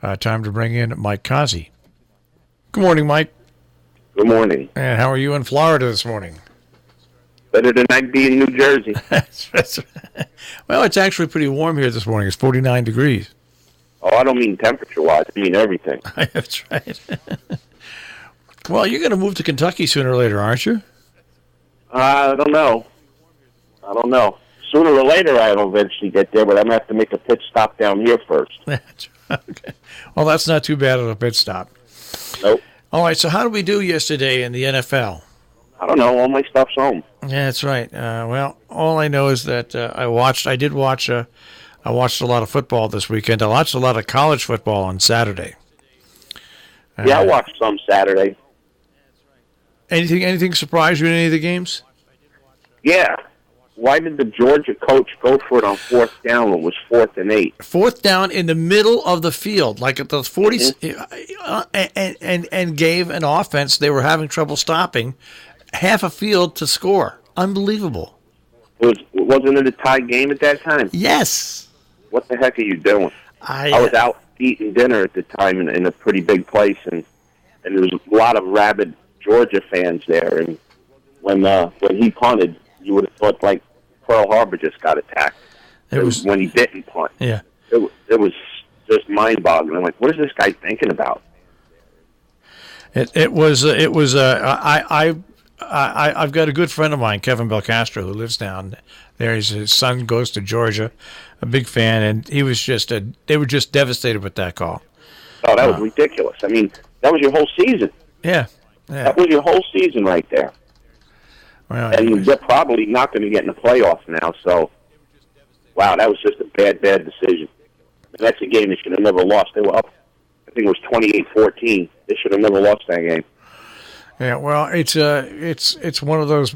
Time to bring in Mike Cozzi. Good morning, Mike. Good morning. And how are you in Florida this morning? Better than I'd be in New Jersey. Well, it's actually pretty warm here this morning. It's 49 degrees. Oh, I don't mean temperature-wise. I mean everything. That's right. Well, you're going to move to Kentucky sooner or later, aren't you? I don't know. Sooner or later, I'll eventually get there, but I'm going to have to make a pit stop down here first. Okay. Well, that's not too bad of a pit stop. Nope. All right, so how did we do yesterday in the NFL? I don't know. All my stuff's home. Yeah, that's right. Well, all I know is that I watched a lot of football this weekend. I watched a lot of college football on Saturday. Yeah, I watched some Saturday. Anything surprise you in any of the games? Yeah. Why did the Georgia coach go for it on fourth down when it was 4th and 8? Fourth down in the middle of the field, like at the 40s, and gave an offense they were having trouble stopping half a field to score. Unbelievable. Wasn't it a tied game at that time? Yes. What the heck are you doing? I was out eating dinner at the time in a pretty big place, and there was a lot of rabid Georgia fans there. And when he punted, you would have thought like Pearl Harbor just got attacked. It was when he didn't punt. Yeah. It was just mind-boggling. I'm like, what is this guy thinking about? I've got a good friend of mine, Kevin Belcastro, who lives down there. His son goes to Georgia, a big fan, and he was they were just devastated with that call. Oh, that was ridiculous. I mean, that was your whole season. Yeah. That was your whole season right there. Well, and they're probably not going to get in the playoffs now, so, wow, that was just a bad decision. And that's a game they should have never lost. They were up, I think it was 28-14. They should have never lost that game. Yeah, well, it's one of those.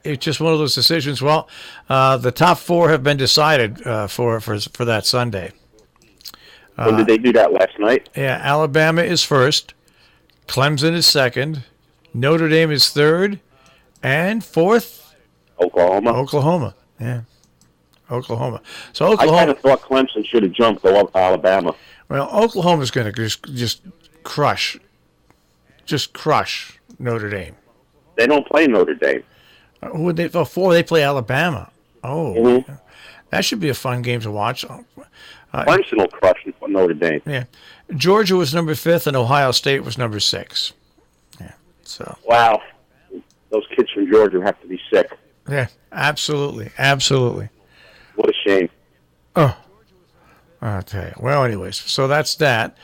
It's just one of those decisions. Well, the top 4 have been decided for that Sunday. When did they do that last night? Yeah, Alabama is first, Clemson is second, Notre Dame is third, and fourth, Oklahoma. Yeah, Oklahoma. So Oklahoma. I kind of thought Clemson should have jumped go up to Alabama. Well, Oklahoma's going to just crush Notre Dame. They don't play Notre Dame. Who would they? Before they play Alabama. Oh, that should be a fun game to watch. Clemson will crush Notre Dame. Yeah, Georgia was number 5 and Ohio State was number 6. Yeah, so. Wow, those kids from Georgia have to be sick. Yeah, absolutely. What a shame. Oh, I'll tell you. Well, anyways, so that's that.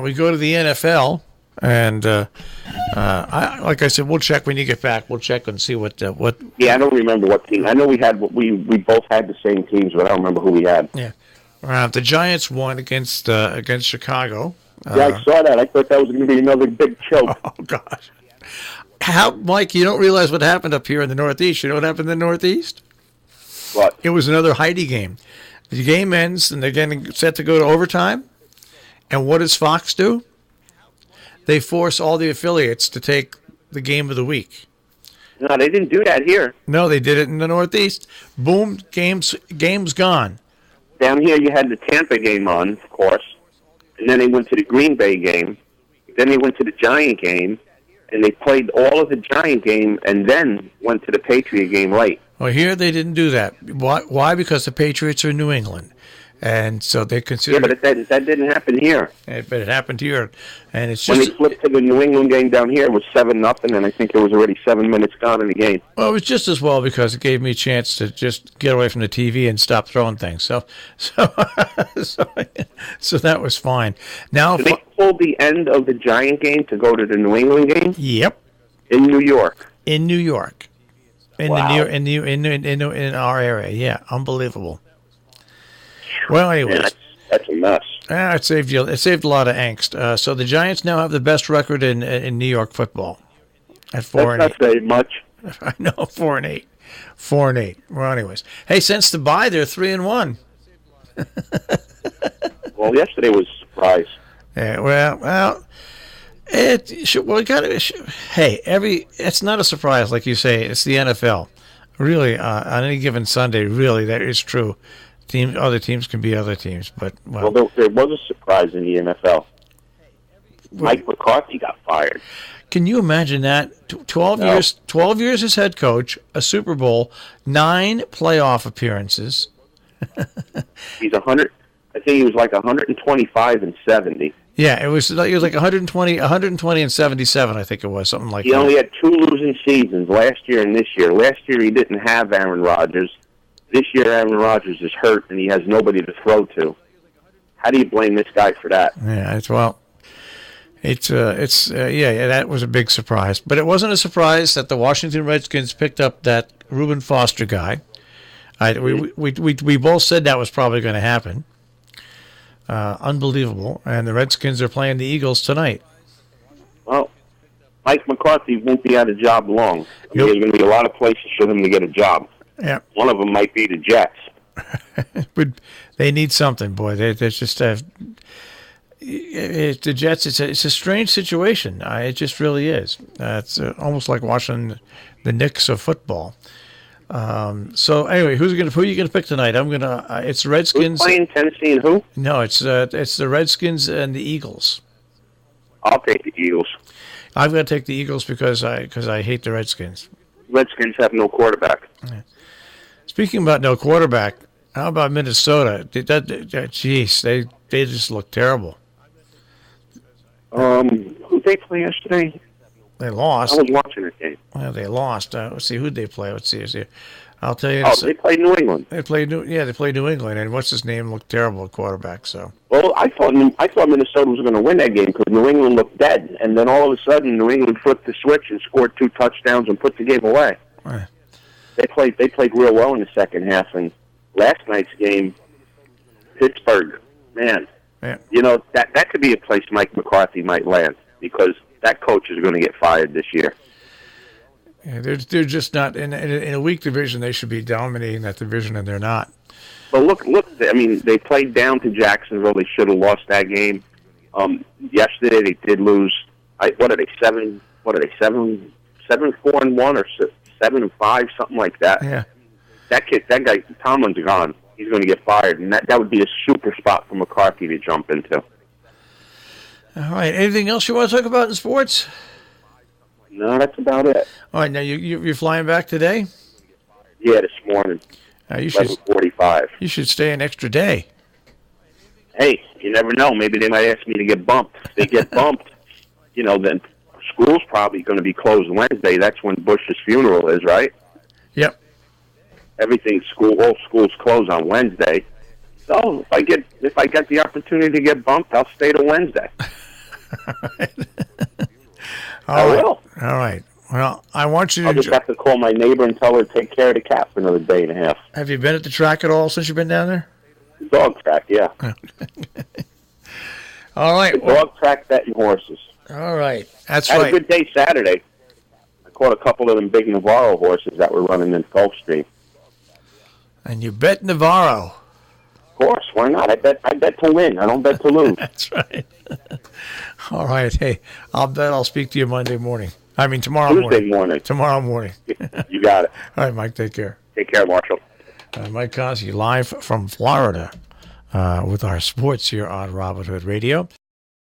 We go to the NFL. And like I said, we'll check when you get back. We'll check and see what. Yeah, I don't remember what team. I know we both had the same teams, but I don't remember who we had. Yeah, the Giants won against Chicago. Yeah, I saw that. I thought that was going to be another big choke. Oh gosh, Mike? You don't realize what happened up here in the Northeast. You know what happened in the Northeast? What? It was another Heidi game. The game ends, and they're getting set to go to overtime. And what does Fox do? They force all the affiliates to take the game of the week. No, they didn't do that here. No, they did it in the Northeast. Boom, game's gone. Down here, you had the Tampa game on, of course, and then they went to the Green Bay game. Then they went to the Giant game, and they played all of the Giant game, and then went to the Patriot game late. Well, here they didn't do that. Why? Because the Patriots are in New England. And so they consider. Yeah, but that didn't happen here. But it happened here, and it's just when they flipped to the New England game down here, it was 7-0, and I think it was already 7 minutes gone in the game. Well, it was just as well because it gave me a chance to just get away from the TV and stop throwing things. So that was fine. Now they pulled the end of the Giant game to go to the New England game. Yep, in New York. In New York, in wow. in our area. Yeah, unbelievable. Well, anyways, yeah, that's a mess. It saved a lot of angst. So the Giants now have the best record in New York football at 4-8. That's not very much. I know, 4-8. 4-8. Well, anyways, hey, since the bye, they're 3-1. Well, yesterday was a surprise. Yeah. Well, it's not a surprise, like you say. It's the NFL. Really, on any given Sunday, really, that is true. Other teams can be other teams, but well, there was a surprise in the NFL. Mike McCarthy got fired. Can you imagine that? 12 years. 12 years as head coach, a Super Bowl, 9 playoff appearances. He's 100. I think he was like 125 and 70. Yeah, it was like 120 and 77. I think it was something like that. He only had 2 losing seasons last year and this year. Last year he didn't have Aaron Rodgers. This year Aaron Rodgers is hurt and he has nobody to throw to. How do you blame this guy for that? Yeah, that was a big surprise. But it wasn't a surprise that the Washington Redskins picked up that Reuben Foster guy. We both said that was probably going to happen. Unbelievable. And the Redskins are playing the Eagles tonight. Well, Mike McCarthy won't be out of job long. There's going to be a lot of places for him to get a job. Yeah. One of them might be the Jets. But they need something, boy. They just have... the Jets, it's a strange situation. It just really is. It's almost like watching the Knicks of football. So anyway, who are you going to pick tonight? It's the Redskins. Who's playing Tennessee and who? No, it's the Redskins and the Eagles. I'll take the Eagles. I've got to take the Eagles because I hate the Redskins. Redskins have no quarterback. Yeah. Speaking about no quarterback, how about Minnesota? Jeez, they just look terrible. Who they play yesterday? They lost. I was watching the game. Well, they lost. Let's see, who'd they play? Let's see. I'll tell you. They played New England. They played New England, and what's his name looked terrible at quarterback. So. Well, I thought Minnesota was going to win that game because New England looked dead, and then all of a sudden New England flipped the switch and scored 2 touchdowns and put the game away. Right. They played real well in the second half, and last night's game, Pittsburgh, man. Yeah. You know, that could be a place Mike McCarthy might land because that coach is going to get fired this year. Yeah, they're just not in a weak division. They should be dominating that division, and they're not. But look! I mean, they played down to Jacksonville. They should have lost that game. Yesterday they did lose. What are they 7-4-1 or 7-5, something like that. Yeah. That guy, Tomlin's gone. He's going to get fired, and that would be a super spot for McCarthy to jump into. All right. Anything else you want to talk about in sports? No, that's about it. All right. Now you're flying back today? Yeah, this morning. You should 11:45. You should stay an extra day. Hey, you never know. Maybe they might ask me to get bumped. If they get bumped, then school's probably going to be closed Wednesday. That's when Bush's funeral is, right? Yep. All schools close on Wednesday. So if I get the opportunity to get bumped, I'll stay to Wednesday. I will. All right. Well, I want you to... I'll just have to call my neighbor and tell her to take care of the cat for another day and a half. Have you been at the track at all since you've been down there? Dog track, yeah. All right. Dog track, betting horses. All right. That's right. Had a good day Saturday. I caught a couple of them big Navarro horses that were running in Gulfstream. And you bet Navarro. Of course, why not? I bet to win. I don't bet to lose. That's right. All right. Hey, I'll speak to you Monday morning. I mean, tomorrow morning. Tomorrow morning. You got it. All right, Mike, take care. Take care, Marshall. Mike Cozzi live from Florida with our sports here on Robin Hood Radio.